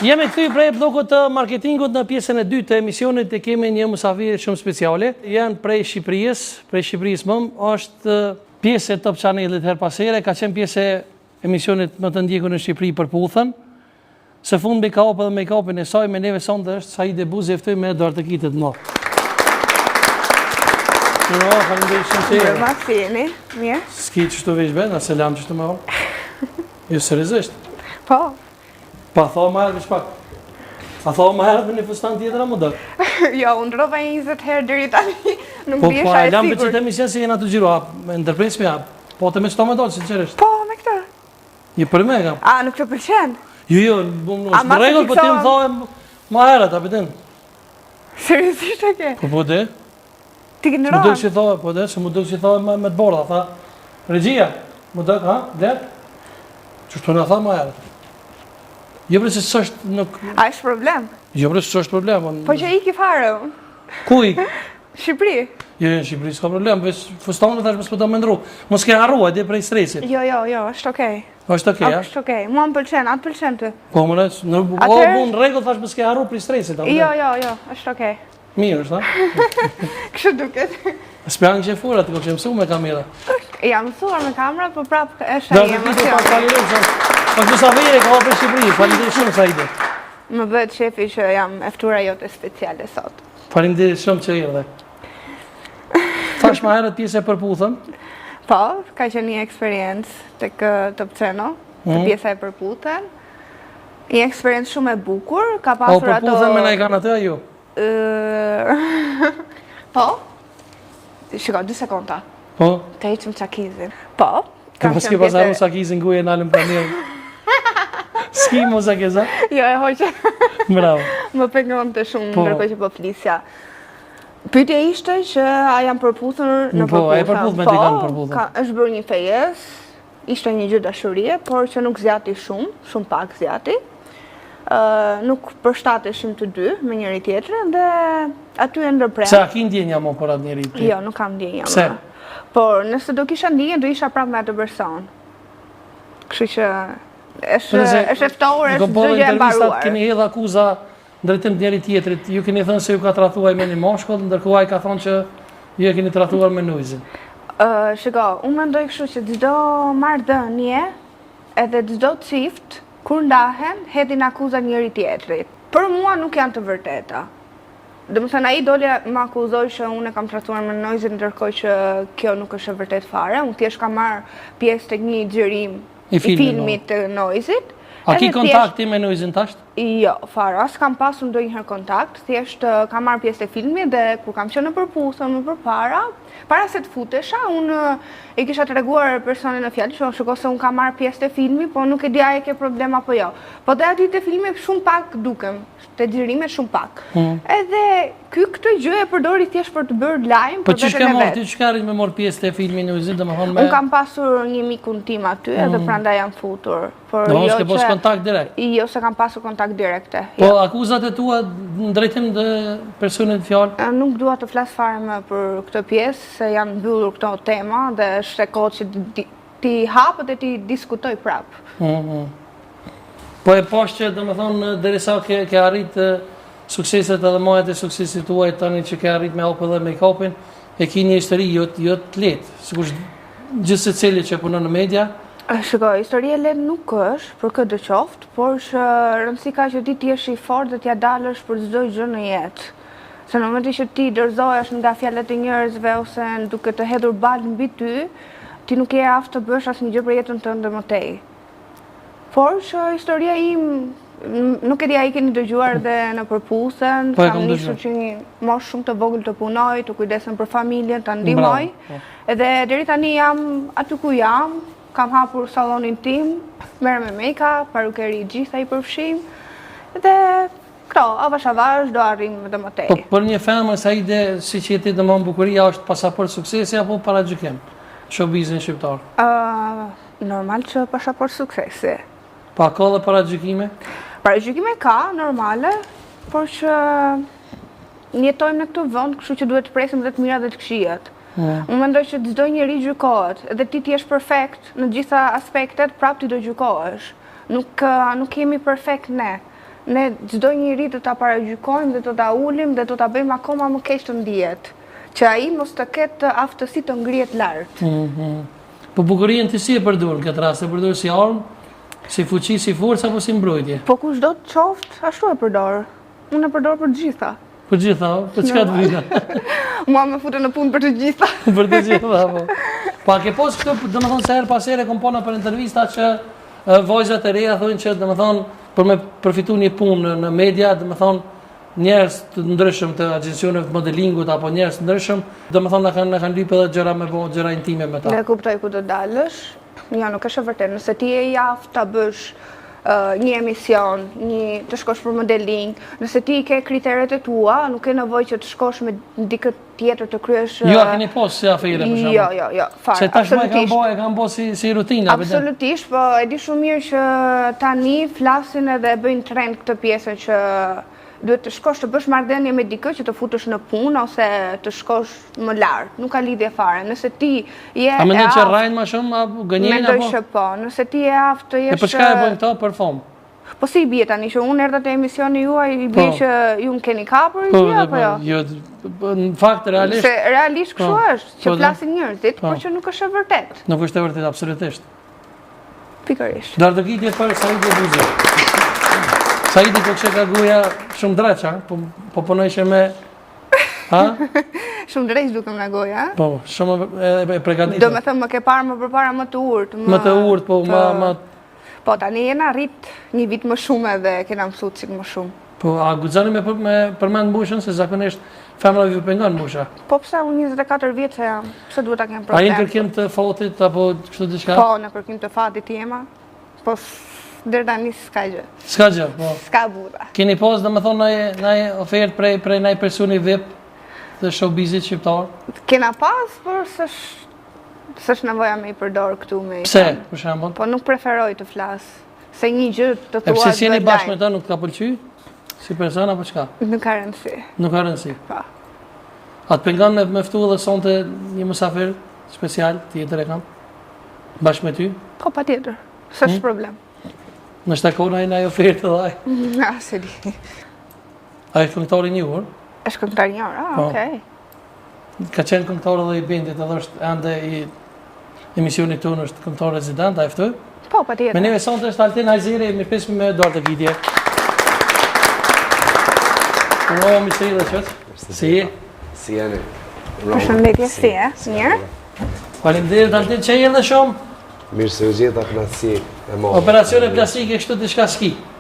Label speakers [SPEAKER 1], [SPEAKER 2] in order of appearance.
[SPEAKER 1] Jemi këthy prej blokut të marketingut në pjesën e dytë të emisionit e kemi një musafir shumë speciale. Janë prej Shqipërisë mëm, është pjesë e Top Channelit her pasere, ka qenë pjesë e emisionit më të ndjekur në Shqipëri për puthën. Së fund make-up dhe make-upin e saj me neve sonde është Saide Buzi eftoj me dorë të kitet më. Faleminderit shumë që jeni.
[SPEAKER 2] Ma fini, mirë.
[SPEAKER 1] S'ki që shtu veç bena, selam që shtu më orë. Jo seriozisht.
[SPEAKER 2] Po.
[SPEAKER 1] Pa tha më herë pak. A tha më herë dhe një fustan tjetër a më dërë?
[SPEAKER 2] Jo, unë ndrova 20 herë deri tani. Nuk
[SPEAKER 1] Po,
[SPEAKER 2] bjesha e
[SPEAKER 1] lam për
[SPEAKER 2] sigur.
[SPEAKER 1] që të emision se jena të gjiro, me ndërpresmi, po të me qëto me dollë, sinqerisht.
[SPEAKER 2] Po, me këtë.
[SPEAKER 1] Je për me kam.
[SPEAKER 2] A, nuk të pëlqen?
[SPEAKER 1] Jo, është në regull, po ti më tha më herët, a pëtin.
[SPEAKER 2] Seriosisht e ke?
[SPEAKER 1] Po dhe?
[SPEAKER 2] Ti ke
[SPEAKER 1] Më
[SPEAKER 2] ndronë?
[SPEAKER 1] dëkë që i tha, po dhe, se më dëkë që i tha me të borda, tha, regjia, më dëkë, ha, dhe? Qështu në tha më herët. Jo bre se s'është nuk...
[SPEAKER 2] A është problem?
[SPEAKER 1] Jo bre se s'është problem.
[SPEAKER 2] Po që i ki fare unë.
[SPEAKER 1] Ku i?
[SPEAKER 2] Shqipëri?
[SPEAKER 1] Jo, në Shqipëri s'ka problem, veç fustanë tash më s'po ta mendru. Mos ke harrua, dhe prej stresit.
[SPEAKER 2] Jo, është okej.
[SPEAKER 1] Është okej, ja?
[SPEAKER 2] Është okej. Mua më pëlqen, atë pëlqen ty.
[SPEAKER 1] Po më nësë, në regull thash më s'ke harru prej stresit.
[SPEAKER 2] Jo, është okej.
[SPEAKER 1] Mirë, është, ha?
[SPEAKER 2] Kështu duket.
[SPEAKER 1] S'pjang që e fura, të ko që mësu me kamera.
[SPEAKER 2] Jam mësuar me kamera, po prapë është ai emocion.
[SPEAKER 1] Pak musafiri ka hapër Shqipëri, faleminderit shumë Saide.
[SPEAKER 2] Më bëhet shefi që jam eftura jote speciale sot.
[SPEAKER 1] Faleminderit shumë që erdhe. Thash më herët pjesë e përputhën.
[SPEAKER 2] Po, ka qenë një eksperiencë tek Top Channel, të pjesa e përputhen. Një eksperiencë shumë e bukur, ka pasur ato...
[SPEAKER 1] O, përputhën me na i kanë atë, jo?
[SPEAKER 2] Po? Shiko, 2 sekonda.
[SPEAKER 1] Po?
[SPEAKER 2] Të heqëm qakizin. Po?
[SPEAKER 1] Të paske pas arru sakizin guje në alëm planirë. Ski mo sakeza?
[SPEAKER 2] Jo, e hoqe.
[SPEAKER 1] Bravo.
[SPEAKER 2] Më pengon të shumë ndërkohë që po flisja. Pyetja ishte që a jam përputhur në përputhën.
[SPEAKER 1] Po, e përputh me ti kanë përputhën.
[SPEAKER 2] Është bërë një fejes, ishte një gjë dashurie, por që nuk zjati shumë pak zjati. Nuk përshtateshim të dy me njëri tjetrin dhe aty e ndërprem.
[SPEAKER 1] Pse a ki ndjenja mo për atë njëri ti?
[SPEAKER 2] Jo, nuk kam ndjenja.
[SPEAKER 1] Pse?
[SPEAKER 2] Por nëse do kisha ndjenja, do isha prapë me atë person. Kështu që është eftohur, është gjë e mbaruar.
[SPEAKER 1] Keni hedh akuza ndërtim të njëri tjetrit, ju keni thënë se ju ka tratuar me një moshkull, ndërkohë ai ka thonë që ju e keni tratuar me nujzin.
[SPEAKER 2] Shiko, unë mendoj kështu që çdo marrëdhënie edhe çdo çift kur ndahen, hedhin akuza njëri tjetrit. Për mua nuk janë të vërteta. Domethënë ai doli më akuzoi që unë e kam tratuar me nojzin, ndërkohë që kjo nuk është e vërtet fare. Unë thjesht kam marrë pjesë tek një xhirim i filmit të nojzit.
[SPEAKER 1] A ki kontakti me nojzin tash?
[SPEAKER 2] Jo, fare, as kam pasur ndonjëherë kontakt, thjesht kam marrë pjesë te filmi dhe kur kam qenë në përputhje më përpara, para se të futesha, unë i kisha treguar personin në fjalë që shikoj se unë kam marrë pjesë te filmi, po nuk e di a e ke problem apo jo. Po dhe aty te filmi shumë pak dukem, te xhirimet shumë pak. Edhe këtë gjë e përdori thjesht për të bërë lajm për veten e vet.
[SPEAKER 1] Po çka arrit me marr pjesë te filmi në Uzin, domethënë me...
[SPEAKER 2] Unë kam pasur një mikun tim aty edhe prandaj jam futur. Por
[SPEAKER 1] jo që... pas kontakt direkt?
[SPEAKER 2] Jo, se kam pasur kontakt direkte.
[SPEAKER 1] Po akuzat e tua në drejtim të personit fjalë?
[SPEAKER 2] Nuk dua të flas fare më për këtë pjesë, se janë mbyllur këto tema dhe është e kohë që ti hap dhe ti diskutoj prap.
[SPEAKER 1] Po e poshtë që domethënë derisa ke arrit sukseset edhe majat e suksesit tuaj tani që ke arrit me hapë dhe make-upin, e ki një histori jo të lehtë, sikur gjithë secili që punon në media.
[SPEAKER 2] Shikoj, historia e lehtë nuk është për këtë qoftë, por që rëndësi ka që ti jesh i fortë dhe t'ja dalësh për çdo gjë në jetë. Se në momentin që ti dorëzohesh nga fjalët e njerëzve ose duke të hedhur balë mbi ty, ti nuk je aftë të bësh asnjë gjë për jetën tënde më tej. Por që historia im, nuk e di a i keni dëgjuar dhe në përputhën, kam nisur që një moshë shumë të vogël të punoj, të kujdesem për familjen, të ndihmoj. Edhe deri tani jam aty ku jam, kam hapur sallonin tim, merrem me make-up, parukeri gjitha i përfshim, dhe këto, avash do arrim edhe më tej.
[SPEAKER 1] Po për një femër Saide, si që jeti domosdoshmë bukuria është pasaport suksesi apo paragjykim? Showbizin shqiptar.
[SPEAKER 2] Normal që pasaport suksesi.
[SPEAKER 1] Pa ka dhe paragjykime?
[SPEAKER 2] Paragjykime ka, normale, por që jetojmë në këtë vend, kështu që duhet të presim dhe të mirat dhe të këqijat. Unë mendoj që çdo njeri gjykohet, edhe ti je perfekt në gjitha aspektet, prap ti do gjykohesh. Nuk jemi perfekt ne. ne çdo njeri do ta paragjykojmë dhe do ta ulim dhe do ta bëjmë akoma më keq të ndihet, që ai mos të ketë aftësi të ngrihet lart.
[SPEAKER 1] Po bukurinë ti si e përdor në këtë rast? E përdor si armë, si fuqi, si forcë apo si mbrojtje?
[SPEAKER 2] Po kushdo të qoftë, ashtu e përdor. Unë e përdor për të gjitha.
[SPEAKER 1] Për gjitha, për çka të vina?
[SPEAKER 2] Mua më futen në punë për të gjitha.
[SPEAKER 1] Për të gjitha, po. Po a ke pas këtë, domethënë se her pas here kom pona për intervista që vajzat e reja thonë që domethënë për me përfitu një punë në media, domethënë njerëz të ndryshëm të agjencioneve të modelingut apo njerëz të ndryshëm, domethënë na kanë lypë edhe gjëra me bo, gjëra intime me ta.
[SPEAKER 2] Ne kuptoj ku do dalësh. Jo, nuk është e vërtetë. Nëse ti je i aftë ta bësh një emision, të shkosh për modeling, nëse ti ke kriteret e tua, nuk ke nevojë që të shkosh me dikë tjetër të kryesh.
[SPEAKER 1] Jo, a keni pas si afere për shembull?
[SPEAKER 2] Jo, fare.
[SPEAKER 1] Se tashmë e kanë bë si rutinë.
[SPEAKER 2] Absolutisht, po e di shumë mirë që tani flasin edhe bëjnë trend këtë pjesën që duhet të shkosh të bësh marrëdhënie me dikë që të futesh në punë ose të shkosh më lart. Nuk ka lidhje fare. Nëse ti je
[SPEAKER 1] A mendon që rrajnë më shumë apo gënjejnë apo?
[SPEAKER 2] Mendoj që po. Nëse ti je aftë të jesh.
[SPEAKER 1] E për çka e bëjnë këto për fam?
[SPEAKER 2] Po si i bie tani që unë erdha te emisioni juaj, i bie që ju më keni kapur apo jo?
[SPEAKER 1] Jo, në fakt realisht.
[SPEAKER 2] Se realisht kështu është, që flasin njerëzit, por që nuk është e vërtetë.
[SPEAKER 1] Nuk është e vërtetë absolutisht.
[SPEAKER 2] Pikërisht.
[SPEAKER 1] Dardëgitje për Saidi Buzi. Saidi po kështë ka goja shumë dreqa, po punojshë me... Ha?
[SPEAKER 2] Shumë drejt dukem nga goja,
[SPEAKER 1] Po, shumë e pregaditur.
[SPEAKER 2] Do me thëmë më ke parë më përpara më të urtë.
[SPEAKER 1] Më të urtë, po, më...
[SPEAKER 2] Po, tani jena rrit një vit më shumë edhe kena mësu cik më shumë.
[SPEAKER 1] Po, a guxani me përmend mbushën, se zakonisht femra ju pengon mbusha?
[SPEAKER 2] Po, pse unë 24 vjetë se jam, pse duhet ta kem problem?
[SPEAKER 1] A i në kërkim të fatit, apo kështu diçka?
[SPEAKER 2] Po, në kërkim të fatit jema, po deri tani s'ka gjë.
[SPEAKER 1] S'ka gjë, po.
[SPEAKER 2] S'ka burra.
[SPEAKER 1] Keni pas, domethënë, ndaj ofertë prej ndaj personi VIP të showbizit shqiptar?
[SPEAKER 2] Kena pas, por s'është nevoja me i përdor këtu me.
[SPEAKER 1] Pse, për shembull?
[SPEAKER 2] Po nuk preferoj të flas. Se një gjë të thua.
[SPEAKER 1] E pse si jeni bashkë me ta nuk ka pëlqy? Si person apo çka?
[SPEAKER 2] Nuk ka rëndësi.
[SPEAKER 1] Nuk ka rëndësi.
[SPEAKER 2] Po.
[SPEAKER 1] A të pengon me ftu edhe sonte një mysafir special, tjetër e kam? Bashkë me ty?
[SPEAKER 2] Po, patjetër. S'është problem.
[SPEAKER 1] Në shtakona i naj ofertë dhe aj.
[SPEAKER 2] Nga, se di.
[SPEAKER 1] A është këngëtar i njohur?
[SPEAKER 2] Është këngëtar i njohur, okej.
[SPEAKER 1] Ka qenë këngëtar edhe i bendit, edhe është ende i emisionit tonë është këngëtar rezident, a e ftoj?
[SPEAKER 2] Po, patjetër.
[SPEAKER 1] Me neve sonte është Altin Hajziri, mirë pesmi me Dardëgitje. Uro, mi që i dhe qëtë? Si je?
[SPEAKER 3] Si jeni?
[SPEAKER 2] Përshëndetje, si e? Mirë?
[SPEAKER 1] Faleminderit Altin që i dhe shumë?
[SPEAKER 3] Mirë se u gjeta knatësi e modë.
[SPEAKER 1] Operacione plastike kështu diçka s'ki?